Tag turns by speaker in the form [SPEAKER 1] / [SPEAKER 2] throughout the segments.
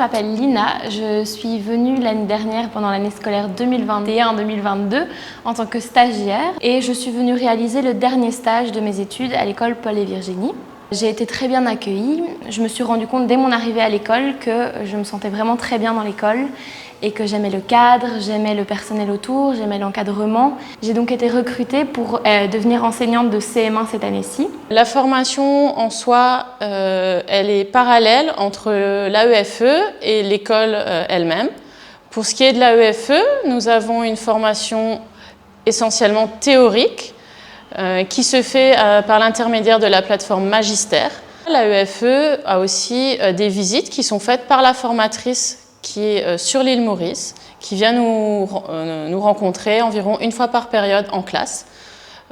[SPEAKER 1] m'appelle Lina, je suis venue l'année dernière pendant l'année scolaire 2021-2022 en tant que stagiaire et je suis venue réaliser le dernier stage de mes études à l'école Paul et Virginie. J'ai été très bien accueillie, je me suis rendu compte dès mon arrivée à l'école que je me sentais vraiment très bien dans l'école et que j'aimais le cadre, j'aimais le personnel autour, j'aimais l'encadrement. J'ai donc été recrutée pour devenir enseignante de CM1 cette année-ci.
[SPEAKER 2] La formation en soi, elle est parallèle entre l'AEFE et l'école elle-même. Pour ce qui est de l'AEFE, nous avons une formation essentiellement théorique qui se fait par l'intermédiaire de la plateforme Magister. L'AEFE a aussi des visites qui sont faites par la formatrice qui est sur l'île Maurice, qui vient nous rencontrer environ une fois par période en classe,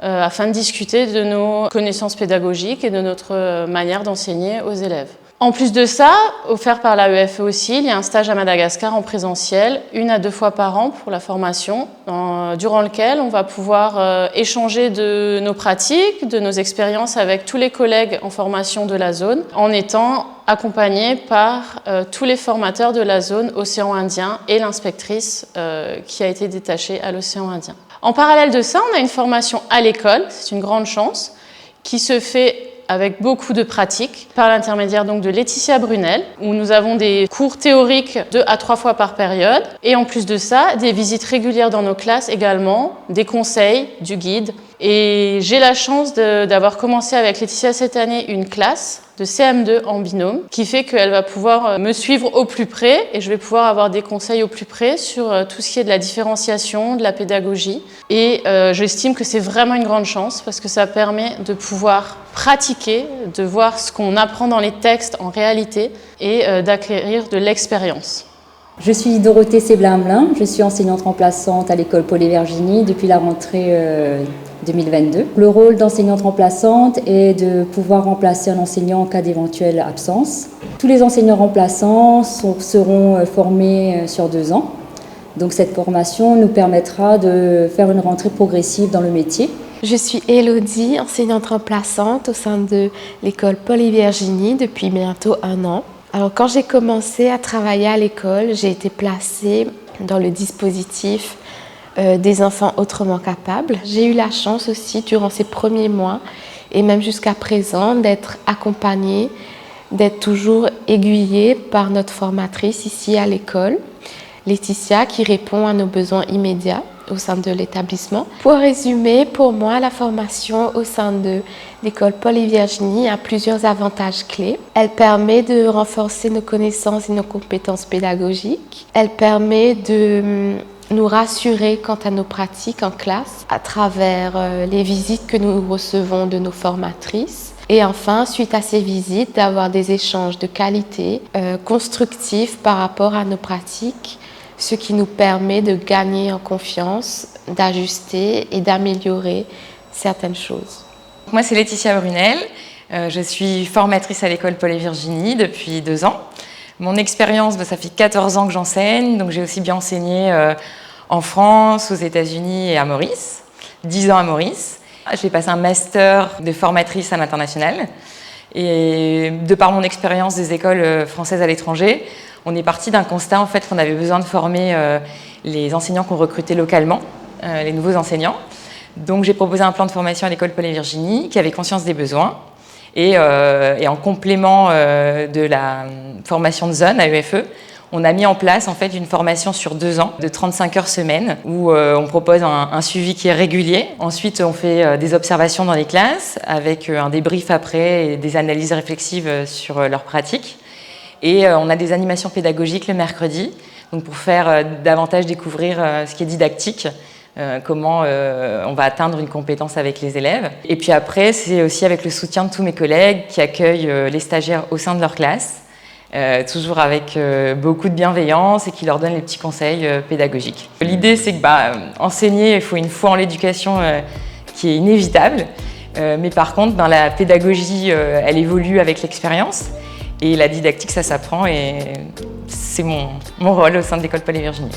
[SPEAKER 2] afin de discuter de nos connaissances pédagogiques et de notre manière d'enseigner aux élèves. En plus de ça, offert par l'AEFE aussi, il y a un stage à Madagascar en présentiel, 1 à 2 fois par an pour la formation, durant lequel on va pouvoir échanger de nos pratiques, de nos expériences avec tous les collègues en formation de la zone, en étant accompagnés par tous les formateurs de la zone Océan Indien et l'inspectrice qui a été détachée à l'Océan Indien. En parallèle de ça, on a une formation à l'école, c'est une grande chance, qui se fait avec beaucoup de pratiques, par l'intermédiaire donc de Laetitia Brunel, où nous avons des cours théoriques 2 à 3 fois par période, et en plus de ça, des visites régulières dans nos classes également, des conseils, du guide. Et j'ai la chance d'avoir commencé avec Laetitia cette année une classe de CM2 en binôme, qui fait qu'elle va pouvoir me suivre au plus près et je vais pouvoir avoir des conseils au plus près sur tout ce qui est de la différenciation, de la pédagogie. Et j'estime que c'est vraiment une grande chance parce que ça permet de pouvoir pratiquer, de voir ce qu'on apprend dans les textes en réalité et d'acquérir de l'expérience.
[SPEAKER 3] Je suis Dorothée Sebla-Hamelin, je suis enseignante remplaçante à l'école Paul et Virginie depuis la rentrée 2022. Le rôle d'enseignante remplaçante est de pouvoir remplacer un enseignant en cas d'éventuelle absence. Tous les enseignants remplaçants seront formés sur 2 ans. Donc cette formation nous permettra de faire une rentrée progressive dans le métier.
[SPEAKER 4] Je suis Élodie, enseignante remplaçante au sein de l'école Paul et Virginie depuis bientôt 1 an. Alors quand j'ai commencé à travailler à l'école, j'ai été placée dans le dispositif des enfants autrement capables. J'ai eu la chance aussi durant ces premiers mois et même jusqu'à présent d'être accompagnée, d'être toujours aiguillée par notre formatrice ici à l'école, Laetitia, qui répond à nos besoins immédiats au sein de l'établissement. Pour résumer, pour moi, la formation au sein de l'école Paul et Virginie a plusieurs avantages clés. Elle permet de renforcer nos connaissances et nos compétences pédagogiques. Elle permet de nous rassurer quant à nos pratiques en classe à travers les visites que nous recevons de nos formatrices. Et enfin, suite à ces visites, d'avoir des échanges de qualité, constructifs par rapport à nos pratiques, ce qui nous permet de gagner en confiance, d'ajuster et d'améliorer certaines choses.
[SPEAKER 5] Moi, c'est Laetitia Brunel. Je suis formatrice à l'école Paul et Virginie depuis 2 ans. Mon expérience, ça fait 14 ans que j'enseigne, donc j'ai aussi bien enseigné en France, aux États-Unis et à Maurice, 10 ans à Maurice. J'ai passé un master de formatrice à l'international et de par mon expérience des écoles françaises à l'étranger, on est parti d'un constat en fait qu'on avait besoin de former les enseignants qu'on recrutait localement, les nouveaux enseignants. Donc j'ai proposé un plan de formation à l'école Paul et Virginie qui avait conscience des besoins et en complément de la formation de zone à AEFE, on a mis en place en fait une formation sur 2 ans de 35 heures semaine où on propose un suivi qui est régulier. Ensuite, on fait des observations dans les classes avec un débrief après et des analyses réflexives sur leurs pratiques. Et on a des animations pédagogiques le mercredi, donc pour faire davantage découvrir ce qui est didactique, comment on va atteindre une compétence avec les élèves. Et puis après, c'est aussi avec le soutien de tous mes collègues qui accueillent les stagiaires au sein de leur classe, toujours avec beaucoup de bienveillance et qui leur donnent les petits conseils pédagogiques. L'idée, c'est que enseigner, il faut une foi en l'éducation qui est inévitable, mais par contre, la pédagogie, elle évolue avec l'expérience. Et la didactique, ça s'apprend et c'est mon rôle au sein de l'école Paul et Virginie.